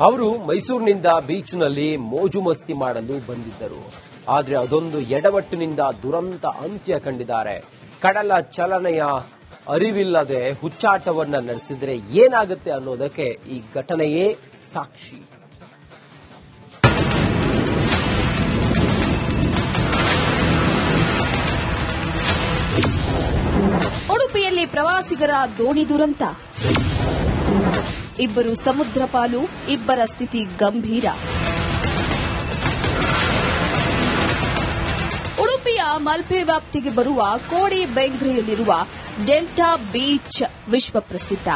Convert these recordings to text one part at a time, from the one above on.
ಅವರು ಮೈಸೂರಿನಿಂದ ಬೀಚ್ನಲ್ಲಿ ಮೋಜು ಮಸ್ತಿ ಮಾಡಲು ಬಂದಿದ್ದರು. ಆದರೆ ಅದೊಂದು ಎಡವಟ್ಟಿನಿಂದ ದುರಂತ ಅಂತ್ಯ ಕಂಡಿದ್ದಾರೆ. ಕಡಲ ಚಲನೆಯ ಅರಿವಿಲ್ಲದೆ ಹುಚ್ಚಾಟವನ್ನ ನಡೆಸಿದ್ರೆ ಏನಾಗುತ್ತೆ ಅನ್ನೋದಕ್ಕೆ ಈ ಘಟನೆಯೇ ಸಾಕ್ಷಿ. ಉಡುಪಿಯಲ್ಲಿ ಪ್ರವಾಸಿಗರ ದೋಣಿ ದುರಂತ. ಇಬ್ಬರು ಸಮುದ್ರ ಪಾಲು, ಇಬ್ಬರ ಸ್ಥಿತಿ ಗಂಭೀರ. ಉಡುಪಿಯ ಮಲ್ಪೆ ವ್ಯಾಪ್ತಿಗೆ ಬರುವ ಕೋಡಿ ಬೆಂಗ್ರೆಯಲ್ಲಿರುವ ಡೆಲ್ಟಾ ಬೀಚ್ ವಿಶ್ವ ಪ್ರಸಿದ್ಧ.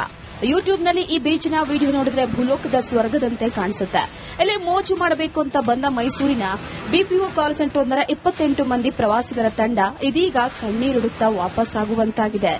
ಯೂಟ್ಯೂಬ್ನಲ್ಲಿ ಈ ಬೀಚ್ನ ವಿಡಿಯೋ ನೋಡಿದ್ರೆ ಭೂಲೋಕದ ಸ್ವರ್ಗದಂತೆ ಕಾಣಿಸುತ್ತೆ. ಇಲ್ಲಿ ಮೋಜು ಮಾಡಬೇಕು ಅಂತ ಬಂದ ಮೈಸೂರಿನ ಬಿಪಿಒ ಕಾಲ್ ಸೆಂಟರ್ 28 ಮಂದಿ ಪ್ರವಾಸಿಗರ ತಂಡ ಇದೀಗ ಕಣ್ಣೀರಿಡುತ್ತಾ ವಾಪಸ್ಸಾಗುವಂತಾಗಿದೆ.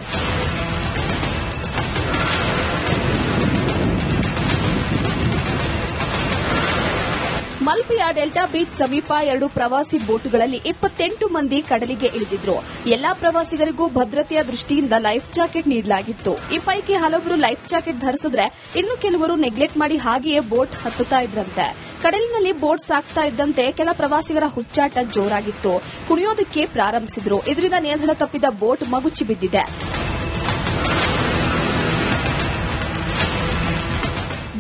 ಮಲ್ಪೆಯ ಡೆಲ್ಟಾ ಬೀಚ್ ಸಮೀಪ 2 ಪ್ರವಾಸಿ ಬೋಟುಗಳಲ್ಲಿ 28 ಮಂದಿ ಕಡಲಿಗೆ ಇಳಿದಿದ್ರು. ಎಲ್ಲಾ ಪ್ರವಾಸಿಗರಿಗೂ ಭದ್ರತೆಯ ದೃಷ್ಟಿಯಿಂದ ಲೈಫ್ ಜಾಕೆಟ್ ನೀಡಲಾಗಿತ್ತು. ಈ ಪೈಕಿ ಹಲವರು ಲೈಫ್ ಜಾಕೆಟ್ ಧರಿಸಿದ್ರೆ ಇನ್ನು ಕೆಲವರು ನೆಗ್ಲೆಕ್ಟ್ ಮಾಡಿ ಹಾಗೆಯೇ ಬೋಟ್ ಹತ್ತುತ್ತಾ ಇದ್ರಂತೆ. ಕಡಲಿನಲ್ಲಿ ಬೋಟ್ ಸಾಕ್ತಾ ಇದ್ದಂತೆ ಕೆಲ ಪ್ರವಾಸಿಗರ ಹುಚ್ಚಾಟ ಜೋರಾಗಿತ್ತು. ಕುಣಿಯೋದಕ್ಕೆ ಪ್ರಾರಂಭಿಸಿದ್ರು. ಇದರಿಂದ ನಿಯಂತ್ರಣ ತಪ್ಪಿದ ಬೋಟ್ ಮಗುಚಿ ಬಿದ್ದಿದೆ.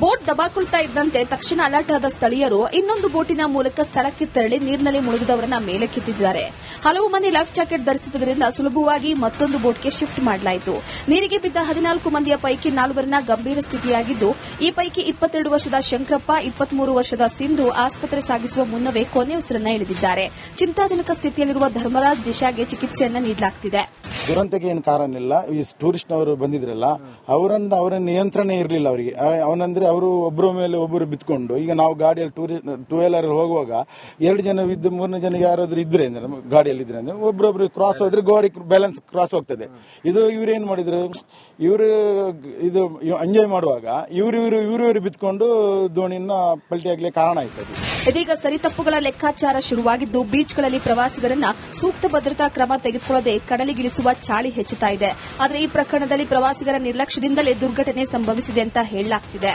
ಬೋಟ್ ದಬಾಕೊಳ್ತಾ ಇದ್ದಂತೆ ತಕ್ಷಣ ಅಲರ್ಟ್ ಆದ ಸ್ಥಳೀಯರು ಇನ್ನೊಂದು ಬೋಟಿನ ಮೂಲಕ ಸ್ಥಳಕ್ಕೆ ತೆರಳಿ ನೀರಿನಲ್ಲಿ ಮುಳುಗಿದವರನ್ನ ಮೇಲಕ್ಕೆತ್ತಿದ್ದಾರೆ. ಹಲವು ಮಂದಿ ಲೈಫ್ ಜಾಕೆಟ್ ಧರಿಸಿದ್ದರಿಂದ ಸುಲಭವಾಗಿ ಮತ್ತೊಂದು ಬೋಟ್ಗೆ ಶಿಫ್ಟ್ ಮಾಡಲಾಯಿತು. ನೀರಿಗೆ ಬಿದ್ದ 14 ಮಂದಿಯ ಪೈಕಿ 4 ಗಂಭೀರ ಸ್ಥಿತಿಯಾಗಿದ್ದು, ಈ ಪೈಕಿ 22 ವರ್ಷದ ಶಂಕರಪ್ಪ, 23 ವರ್ಷದ ಸಿಂಧು ಆಸ್ಪತ್ರೆ ಸಾಗಿಸುವ ಮುನ್ನವೇ ಕೊನೆಯುಸಿರನ್ನ ಇಳಿದಿದ್ದಾರೆ. ಚಿಂತಾಜನಕ ಸ್ಥಿತಿಯಲ್ಲಿರುವ ಧರ್ಮರಾಜ್ ದಿಶಾಗೆ ಚಿಕಿತ್ಸೆಯನ್ನ ನೀಡಲಾಗುತ್ತಿದೆ. ದುರಂತಕ್ಕೆ ಏನು ಕಾರಣ ಇಲ್ಲ. ಈ ಟೂರಿಸ್ಟ್ನವರು ಬಂದಿದ್ರಲ್ಲ, ಅವರ ನಿಯಂತ್ರಣ ಇರಲಿಲ್ಲ. ಅವರಿಗೆ ಅವನಂದ್ರೆ ಅವರು ಒಬ್ಬರ ಮೇಲೆ ಒಬ್ಬರು ಬಿತ್ಕೊಂಡು, ಈಗ ನಾವು ಗಾಡಿಯಲ್ಲಿ ಟೂ ವೀಲರ್ ಹೋಗುವಾಗ 2 ಜನ ಇದ್ದು 3 ಜನಕ್ಕೆ ಯಾರಾದ್ರೂ ಇದ್ರೆ ಅಂದ್ರೆ ಗಾಡಿಯಲ್ಲಿ ಇದ್ರೆ ಅಂದ್ರೆ ಒಬ್ಬರೊಬ್ರು ಕ್ರಾಸ್ ಹೋದ್ರೆ ಗಾಡಿ ಬ್ಯಾಲೆನ್ಸ್ ಕ್ರಾಸ್ ಹೋಗ್ತದೆ. ಇದು ಇವ್ರೇನ್ ಮಾಡಿದ್ರು, ಇವರು ಇದು ಎಂಜಾಯ್ ಮಾಡುವಾಗ ಇವರು ಬಿತ್ಕೊಂಡು ದೋಣಿಯನ್ನ ಪಲ್ಟಿ ಆಗ್ಲಿಕ್ಕೆ ಕಾರಣ ಆಯ್ತದೆ. ಇದೀಗ ಸರಿತಪ್ಪುಗಳ ಲೆಕ್ಕಾಚಾರ ಶುರುವಾಗಿದ್ದು, ಬೀಚ್ಗಳಲ್ಲಿ ಪ್ರವಾಸಿಗರನ್ನ ಸೂಕ್ತ ಭದ್ರತಾ ಕ್ರಮ ತೆಗೆದುಕೊಳ್ಳದೆ ಕಡಲಿಗಿಳಿಸುವ ಚಾಳಿ ಹೆಚ್ಚುತ್ತಾ ಇದೆ. ಆದರೆ ಈ ಪ್ರಕರಣದಲ್ಲಿ ಪ್ರವಾಸಿಗರ ನಿರ್ಲಕ್ಷ್ಯದಿಂದಲೇ ದುರ್ಘಟನೆ ಸಂಭವಿಸಿದೆ ಅಂತ ಹೇಳಲಾಗ್ತಿದೆ.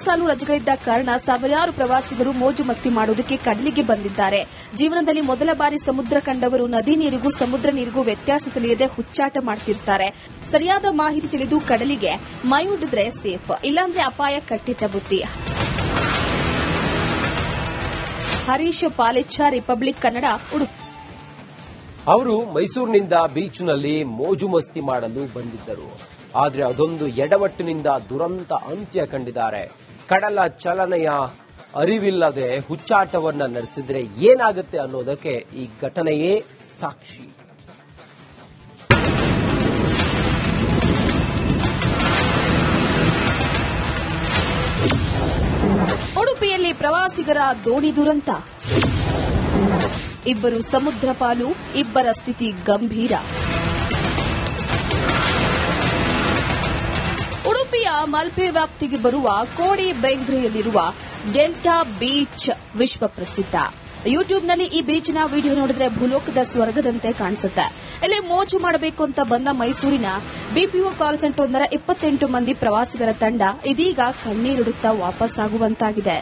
ಸಾಲು ರಜೆಗಳಿದ್ದ ಕಾರಣ ಸಾವಿರಾರು ಪ್ರವಾಸಿಗರು ಮೋಜು ಮಸ್ತಿ ಮಾಡುವುದಕ್ಕೆ ಕಡಲಿಗೆ ಬಂದಿದ್ದಾರೆ. ಜೀವನದಲ್ಲಿ ಮೊದಲ ಬಾರಿ ಸಮುದ್ರ ಕಂಡವರು ನದಿ ನೀರಿಗೂ ಸಮುದ್ರ ನೀರಿಗೂ ವ್ಯತ್ಯಾಸ ತಿಳಿಯದೆ ಹುಚ್ಚಾಟ ಮಾಡ್ತಿರ್ತಾರೆ. ಸರಿಯಾದ ಮಾಹಿತಿ ತಿಳಿದು ಕಡಲಿಗೆ ಮೈ ಉಡಿದ್ರೆ ಸೇಫ್, ಇಲ್ಲಾಂದ್ರೆ ಅಪಾಯ ಕಟ್ಟಿಟ್ಟ ಬುತ್ತಿ. ಹರೀಶ್ ಪಾಲೆಚ್ಚ, ರಿಪಬ್ಲಿಕ್ ಕನ್ನಡ, ಉಡುಪಿ. ಅವರು ಮೈಸೂರಿನಿಂದ ಬೀಚ್ನಲ್ಲಿ ಮೋಜು ಮಸ್ತಿ ಮಾಡಲು ಬಂದಿದ್ದರು. ಆದರೆ ಅದೊಂದು ಎಡವಟ್ಟಿನಿಂದ ದುರಂತ ಅಂತ್ಯ ಕಂಡಿದ್ದಾರೆ. ಕಡಲ ಚಲನೆಯ ಅರಿವಿಲ್ಲದೆ ಹುಚ್ಚಾಟವನ್ನ ನಡೆಸಿದ್ರೆ ಏನಾಗುತ್ತೆ ಅನ್ನೋದಕ್ಕೆ ಈ ಘಟನೆಯೇ ಸಾಕ್ಷಿ. ಉಡುಪಿಯಲ್ಲಿ ಪ್ರವಾಸಿಗರ ದೋಣಿ ದುರಂತ. ಇಬ್ಬರು ಸಮುದ್ರ ಪಾಲು, ಇಬ್ಬರ ಸ್ಥಿತಿ ಗಂಭೀರ. ಉಡುಪಿಯ ಮಲ್ಪೆ ವ್ಯಾಪ್ತಿಗೆ ಬರುವ ಕೋಡಿ ಬೆಂಗ್ರೆಯಲ್ಲಿರುವ ಡೆಲ್ಟಾ ಬೀಚ್ ವಿಶ್ವ ಪ್ರಸಿದ್ಧ. ಯೂಟ್ಯೂಬ್ನಲ್ಲಿ ಈ ಬೀಚ್ನ ವಿಡಿಯೋ ನೋಡಿದ್ರೆ ಭೂಲೋಕದ ಸ್ವರ್ಗದಂತೆ ಕಾಣಿಸುತ್ತೆ. ಇಲ್ಲಿ ಮೋಜು ಮಾಡಬೇಕು ಅಂತ ಬಂದ ಮೈಸೂರಿನ ಬಿಪಿಒ ಕಾಲ್ ಸೆಂಟರ್ 28 ಮಂದಿ ಪ್ರವಾಸಿಗರ ತಂಡ ಇದೀಗ ಕಣ್ಣೀರಿಡುತ್ತಾ ವಾಪಸ್ಸಾಗುವಂತಾಗಿದೆ.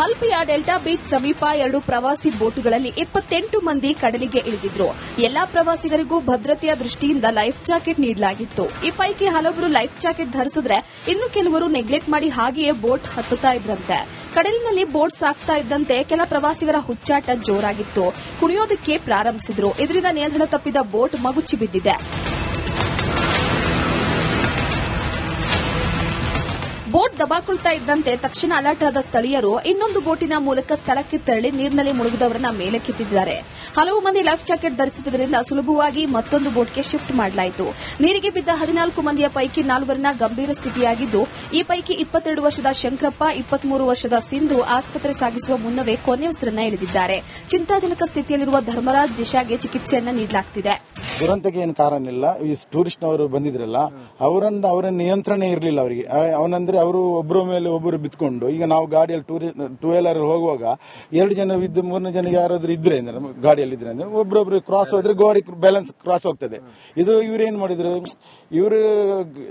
ಮಲ್ಪೆಯ ಡೆಲ್ಟಾ ಬೀಚ್ ಸಮೀಪ 2 ಪ್ರವಾಸಿ ಬೋಟುಗಳಲ್ಲಿ 28 ಮಂದಿ ಕಡಲಿಗೆ ಇಳಿದಿದ್ರು. ಎಲ್ಲಾ ಪ್ರವಾಸಿಗರಿಗೂ ಭದ್ರತೆಯ ದೃಷ್ಟಿಯಿಂದ ಲೈಫ್ ಜಾಕೆಟ್ ನೀಡಲಾಗಿತ್ತು. ಈ ಪೈಕಿ ಹಲವರು ಲೈಫ್ ಜಾಕೆಟ್ ಧರಿಸಿದ್ರೆ ಇನ್ನು ಕೆಲವರು ನೆಗ್ಲೆಕ್ಟ್ ಮಾಡಿ ಹಾಗೆಯೇ ಬೋಟ್ ಹತ್ತುತ್ತಾ ಇದ್ರಂತೆ. ಕಡಲಿನಲ್ಲಿ ಬೋಟ್ ಸಾಕ್ತಾ ಇದ್ದಂತೆ ಕೆಲ ಪ್ರವಾಸಿಗರ ಹುಚ್ಚಾಟ ಜೋರಾಗಿತ್ತು. ಕುಣಿಯೋದಕ್ಕೆ ಪ್ರಾರಂಭಿಸಿದ್ರು. ಇದರಿಂದ ನಿಯಂತ್ರಣ ತಪ್ಪಿದ ಬೋಟ್ ಮಗುಚಿ ಬಿದ್ದಿದೆ. ಬೋಟ್ ದಬಾಕೊಳ್ತಾ ಇದ್ದಂತೆ ತಕ್ಷಣ ಅಲರ್ಟ್ ಆದ ಸ್ಥಳೀಯರು ಇನ್ನೊಂದು ಬೋಟಿನ ಮೂಲಕ ಸ್ಥಳಕ್ಕೆ ತೆರಳಿ ನೀರಿನಲ್ಲಿ ಮುಳುಗಿದವರನ್ನ ಮೇಲಕ್ಕೆತ್ತಿದ್ದಾರೆ. ಹಲವು ಮಂದಿ ಲೈಫ್ ಜಾಕೆಟ್ ಧರಿಸಿದ್ದರಿಂದ ಸುಲಭವಾಗಿ ಮತ್ತೊಂದು ಬೋಟ್ಗೆ ಶಿಫ್ಟ್ ಮಾಡಲಾಯಿತು. ನೀರಿಗೆ ಬಿದ್ದ 14 ಮಂದಿಯ ಪೈಕಿ 4 ಗಂಭೀರ ಸ್ಥಿತಿಯಾಗಿದ್ದು, ಈ ಪೈಕಿ 22 ವರ್ಷದ ಶಂಕರಪ್ಪ, 23 ವರ್ಷದ ಸಿಂಧು ಆಸ್ಪತ್ರೆ ಸಾಗಿಸುವ ಮುನ್ನವೇ ಕೊನೆಯುಸಿರನ್ನ ಇಳಿದಿದ್ದಾರೆ. ಚಿಂತಾಜನಕ ಸ್ಥಿತಿಯಲ್ಲಿರುವ ಧರ್ಮರಾಜ್ ದಿಶಾಗೆ ಚಿಕಿತ್ಸೆಯನ್ನ ನೀಡಲಾಗುತ್ತಿದೆ. ದುರಂತಕ್ಕೆ ಏನು ಕಾರಣ ಇಲ್ಲ. ಈ ಟೂರಿಸ್ಟ್ನವರು ಬಂದಿದ್ರಲ್ಲ ಅವರ ನಿಯಂತ್ರಣ ಇರಲಿಲ್ಲ ಅವರಿಗೆ. ಅವನಂದ್ರೆ ಅವರು ಒಬ್ಬರ ಮೇಲೆ ಒಬ್ಬರು ಬಿತ್ಕೊಂಡು, ಈಗ ನಾವು ಗಾಡಿಯಲ್ಲಿ ಟೂ ವೀಲರ್ ಹೋಗುವಾಗ 2 ಜನ ಇದ್ದು 3 ಜನ ಯಾರಾದ್ರೂ ಇದ್ರೆ ಅಂದ್ರೆ ಗಾಡಿಯಲ್ಲಿ ಇದ್ರೆ ಅಂದ್ರೆ ಒಬ್ಬರೊಬ್ರು ಕ್ರಾಸ್ ಹೋದ್ರೆ ಗಾಡಿ ಬ್ಯಾಲೆನ್ಸ್ ಕ್ರಾಸ್ ಹೋಗ್ತದೆ. ಇದು ಇವ್ರು ಏನ್ ಮಾಡಿದ್ರು, ಇವರು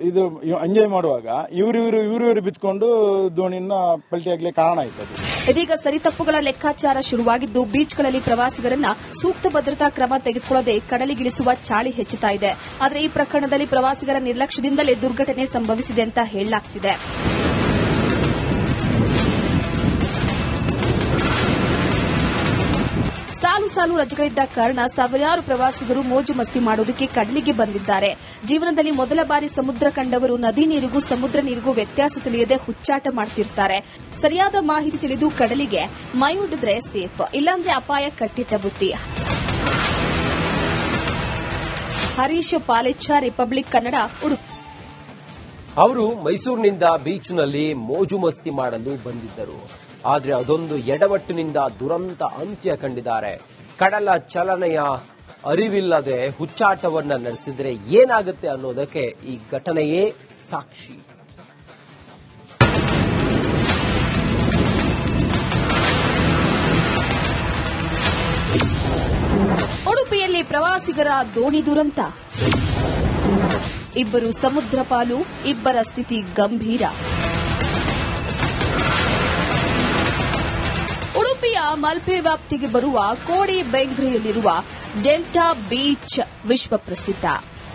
ಇದು ಎಂಜಾಯ್ ಮಾಡುವಾಗ ಇವರು ಬಿತ್ಕೊಂಡು ದೋಣಿಯನ್ನ ಪಲ್ಟಿ ಆಗ್ಲಿಕ್ಕೆ ಕಾರಣ ಆಯ್ತು. ಇದೀಗ ಸರಿತಪ್ಪುಗಳ ಲೆಕ್ಕಾಚಾರ ಶುರುವಾಗಿದ್ದು ಬೀಚ್ಗಳಲ್ಲಿ ಪ್ರವಾಸಿಗರನ್ನ ಸೂಕ್ತ ಭದ್ರತಾ ಕ್ರಮ ತೆಗೆದುಕೊಳ್ಳದೆ ಕಡಲಿಗಿಳಿಸುವ ಚಾಳಿ ಹೆಚ್ಚುತ್ತಾ ಇದೆ. ಆದರೆ ಈ ಪ್ರಕರಣದಲ್ಲಿ ಪ್ರವಾಸಿಗರ ನಿರ್ಲಕ್ಷ್ಯದಿಂದಲೇ ದುರ್ಘಟನೆ ಸಂಭವಿಸಿದೆ ಅಂತ ಹೇಳಲಾಗ್ತಿದೆ. ಸಾಲು ರಜೆಗಳಿದ್ದ ಕಾರಣ ಸಾವಿರಾರು ಪ್ರವಾಸಿಗರು ಮೋಜು ಮಸ್ತಿ ಮಾಡುವುದಕ್ಕೆ ಕಡಲಿಗೆ ಬಂದಿದ್ದಾರೆ. ಜೀವನದಲ್ಲಿ ಮೊದಲ ಬಾರಿ ಸಮುದ್ರ ಕಂಡವರು ನದಿ ನೀರಿಗೂ ಸಮುದ್ರ ನೀರಿಗೂ ವ್ಯತ್ಯಾಸ ತಿಳಿಯದೆ ಹುಚ್ಚಾಟ ಮಾಡ್ತಿರ್ತಾರೆ. ಸರಿಯಾದ ಮಾಹಿತಿ ತಿಳಿದು ಕಡಲಿಗೆ ಮೈಯೊಡ್ಡಿದ್ರೆ ಸೇಫ್, ಇಲ್ಲಾಂದ್ರೆ ಅಪಾಯ ಕಟ್ಟಿಟ್ಟ ಬುತ್ತಿ. ಹರೀಶ್ ಪಾಲೆಚ್ಚ, ರಿಪಬ್ಲಿಕ್ ಕನ್ನಡ, ಉಡುಪಿ. ಅವರು ಮೈಸೂರಿನಿಂದ ಬೀಚ್ನಲ್ಲಿ ಮೋಜು ಮಸ್ತಿ ಮಾಡಲು ಬಂದಿದ್ದರು. ಆದರೆ ಅದೊಂದು ಎಡವಟ್ಟಿನಿಂದ ದುರಂತ ಅಂತ್ಯ ಕಂಡಿದ್ದಾರೆ. ಕಡಲ ಚಲನೆಯ ಅರಿವಿಲ್ಲದೆ ಹುಚ್ಚಾಟವನ್ನ ನಡೆಸಿದ್ರೆ ಏನಾಗುತ್ತೆ ಅನ್ನೋದಕ್ಕೆ ಈ ಘಟನೆಯೇ ಸಾಕ್ಷಿ. ಉಡುಪಿಯಲ್ಲಿ ಪ್ರವಾಸಿಗರ ದೋಣಿ ದುರಂತ, ಇಬ್ಬರು ಸಮುದ್ರ ಪಾಲು, ಇಬ್ಬರ ಸ್ಥಿತಿ ಗಂಭೀರ. ಉಡುಪಿಯ ಮಲ್ಪೆ ವ್ಯಾಪ್ತಿಗೆ ಬರುವ ಕೋಡಿ ಬೆಂಗ್ರೆಯಲ್ಲಿರುವ ಡೆಲ್ಟಾ ಬೀಚ್ ವಿಶ್ವ ಪ್ರಸಿದ್ಧ.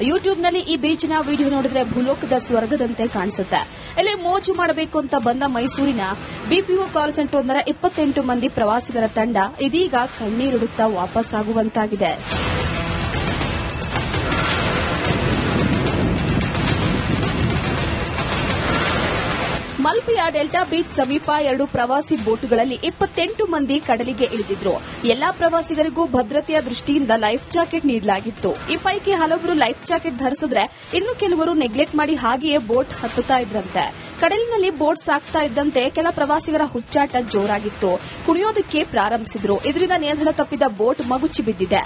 ಯೂಟ್ಯೂಬ್ನಲ್ಲಿ ಈ ಬೀಚ್ನ ವಿಡಿಯೋ ನೋಡಿದ್ರೆ ಭೂಲೋಕದ ಸ್ವರ್ಗದಂತೆ ಕಾಣಿಸುತ್ತೆ. ಇಲ್ಲಿ ಮೋಜು ಮಾಡಬೇಕು ಅಂತ ಬಂದ ಮೈಸೂರಿನ ಬಿಪಿಒ ಕಾಲ್ ಸೆಂಟರ್ 28 ಮಂದಿ ಪ್ರವಾಸಿಗರ ತಂಡ ಇದೀಗ ಕಣ್ಣೀರಿಡುತ್ತಾ ವಾಪಸ್ಸಾಗುವಂತಾಗಿದೆ. ಮಲ್ಪೆಯ ಡೆಲ್ಟಾ ಬೀಚ್ ಸಮೀಪ 2 ಪ್ರವಾಸಿ ಬೋಟುಗಳಲ್ಲಿ 28 ಮಂದಿ ಕಡಲಿಗೆ ಇಳಿದಿದ್ರು. ಎಲ್ಲಾ ಪ್ರವಾಸಿಗರಿಗೂ ಭದ್ರತೆಯ ದೃಷ್ಟಿಯಿಂದ ಲೈಫ್ ಜಾಕೆಟ್ ನೀಡಲಾಗಿತ್ತು. ಈ ಪೈಕಿ ಹಲವರು ಲೈಫ್ ಜಾಕೆಟ್ ಧರಿಸಿದ್ರೆ ಇನ್ನು ಕೆಲವರು ನೆಗ್ಲೆಕ್ಟ್ ಮಾಡಿ ಹಾಗೆಯೇ ಬೋಟ್ ಹತ್ತುತ್ತಾ ಇದ್ರಂತೆ. ಕಡಲಿನಲ್ಲಿ ಬೋಟ್ ಸಾಕ್ತಾ ಇದ್ದಂತೆ ಕೆಲ ಪ್ರವಾಸಿಗರ ಹುಚ್ಚಾಟ ಜೋರಾಗಿತ್ತು. ಕುಣಿಯೋದಕ್ಕೆ ಪ್ರಾರಂಭಿಸಿದ್ರು. ಇದರಿಂದ ನಿಯಂತ್ರಣ ತಪ್ಪಿದ ಬೋಟ್ ಮಗುಚಿ ಬಿದ್ದಿದೆ.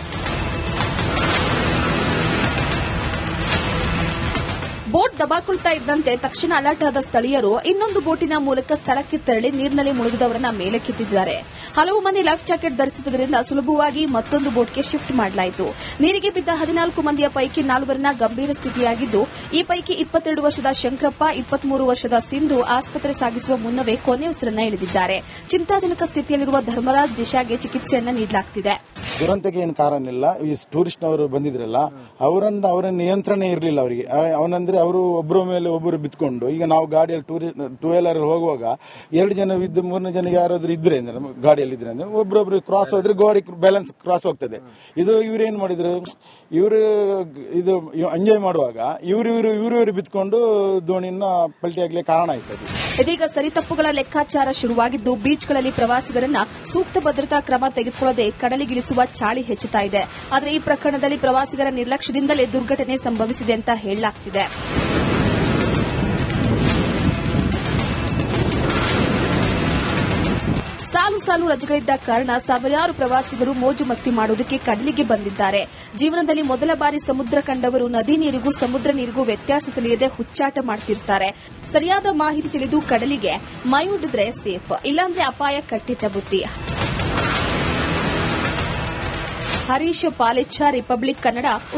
ಬೋಟ್ ದಬಾಕೊಳ್ತಾ ಇದ್ದಂತೆ ತಕ್ಷಣ ಅಲರ್ಟ್ ಆದ ಸ್ಥಳೀಯರು ಇನ್ನೊಂದು ಬೋಟಿನ ಮೂಲಕ ಸ್ಥಳಕ್ಕೆ ತೆರಳಿ ನೀರಿನಲ್ಲಿ ಮುಳುಗಿದವರನ್ನ ಮೇಲಕ್ಕೆತ್ತಿದ್ದಾರೆ. ಹಲವು ಮಂದಿ ಲೈಫ್ ಜಾಕೆಟ್ ಧರಿಸಿದ್ದರಿಂದ ಸುಲಭವಾಗಿ ಮತ್ತೊಂದು ಬೋಟ್ಗೆ ಶಿಫ್ಟ್ ಮಾಡಲಾಯಿತು. ನೀರಿಗೆ ಬಿದ್ದ 14 ಮಂದಿಯ ಪೈಕಿ 4 ಗಂಭೀರ ಸ್ಥಿತಿಯಾಗಿದ್ದು, ಈ ಪೈಕಿ 22 ವರ್ಷದ ಶಂಕರಪ್ಪ, 23 ವರ್ಷದ ಸಿಂಧು ಆಸ್ಪತ್ರೆ ಸಾಗಿಸುವ ಮುನ್ನವೇ ಕೊನೆ ಉಸಿರನ್ನ ಇಳಿದಿದ್ದಾರೆ. ಚಿಂತಾಜನಕ ಸ್ಥಿತಿಯಲ್ಲಿರುವ ಧರ್ಮರಾಜ್ ದಿಶಾಗೆ ಚಿಕಿತ್ಸೆಯನ್ನ ನೀಡಲಾಗುತ್ತಿದೆ. ದುರಂತಕ್ಕೆ ಏನು ಕಾರಣ ಇಲ್ಲ. ಈ ಟೂರಿಸ್ಟ್ನವರು ಬಂದಿದ್ರಲ್ಲ ಅವರ ನಿಯಂತ್ರಣ ಇರಲಿಲ್ಲ ಅವರಿಗೆ. ಅವನಂದ್ರೆ ಅವರು ಒಬ್ಬರ ಮೇಲೆ ಒಬ್ಬರು ಬಿತ್ಕೊಂಡು, ಈಗ ನಾವು ಗಾಡಿಯಲ್ಲಿ ಟೂ ವೀಲರ್ ಹೋಗುವಾಗ 2 ಜನ ಇದ್ದು 3 ಜನ ಯಾರಾದ್ರೂ ಇದ್ರೆ ಅಂದ್ರೆ ಗಾಡಿಯಲ್ಲಿ ಇದ್ರೆ ಅಂದ್ರೆ ಒಬ್ಬರೊಬ್ರು ಕ್ರಾಸ್ ಹೋದ್ರೆ ಗಾಡಿ ಬ್ಯಾಲೆನ್ಸ್ ಕ್ರಾಸ್ ಹೋಗ್ತದೆ. ಇದು ಇವ್ರು ಏನ್ ಮಾಡಿದ್ರು, ಇವರು ಇದು ಎಂಜಾಯ್ ಮಾಡುವಾಗ ಇವರು ಬಿತ್ಕೊಂಡು ದೋಣಿಯನ್ನ ಪಲ್ಟಿ ಆಗ್ಲಿಕ್ಕೆ ಕಾರಣ ಆಯ್ತು. ಇದೀಗ ಸರಿತಪ್ಪುಗಳ ಲೆಕ್ಕಾಚಾರ ಶುರುವಾಗಿದ್ದು ಬೀಚ್ಗಳಲ್ಲಿ ಪ್ರವಾಸಿಗರನ್ನ ಸೂಕ್ತ ಭದ್ರತಾ ಕ್ರಮ ತೆಗೆದುಕೊಳ್ಳದೆ ಕಡಲಿಗಿಳಿಸುವ ಚಾಳಿ ಹೆಚ್ಚುತ್ತಾ ಇದೆ. ಆದರೆ ಈ ಪ್ರಕರಣದಲ್ಲಿ ಪ್ರವಾಸಿಗರ ನಿರ್ಲಕ್ಷ್ಯದಿಂದಲೇ ದುರ್ಘಟನೆ ಸಂಭವಿಸಿದೆ ಅಂತ ಹೇಳಲಾಗ್ತಿದೆ. ಸಾಲು ರಜೆಗಳಿದ್ದ ಕಾರಣ ಸಾವಿರಾರು ಪ್ರವಾಸಿಗರು ಮೋಜು ಮಸ್ತಿ ಮಾಡುವುದಕ್ಕೆ ಕಡಲಿಗೆ ಬಂದಿದ್ದಾರೆ. ಜೀವನದಲ್ಲಿ ಮೊದಲ ಬಾರಿ ಸಮುದ್ರ ಕಂಡವರು ನದಿ ನೀರಿಗೂ ಸಮುದ್ರ ನೀರಿಗೂ ವ್ಯತ್ಯಾಸ ತಿಳಿಯದೆ ಹುಚ್ಚಾಟ ಮಾಡ್ತಿರ್ತಾರೆ. ಸರಿಯಾದ ಮಾಹಿತಿ ತಿಳಿದು ಕಡಲಿಗೆ ಮೈಯೊಡ್ಡಿದ್ರೆ ಸೇಫ್, ಇಲ್ಲಾಂದ್ರೆ ಅಪಾಯ ಕಟ್ಟಿಟ್ಟ ಬುತ್ತಿ. ಹರೀಶ್ ಪಾಲೆಚ್ಚ, ರಿಪಬ್ಲಿಕ್ ಕನ್ನಡ, ಉಡುಪಿ.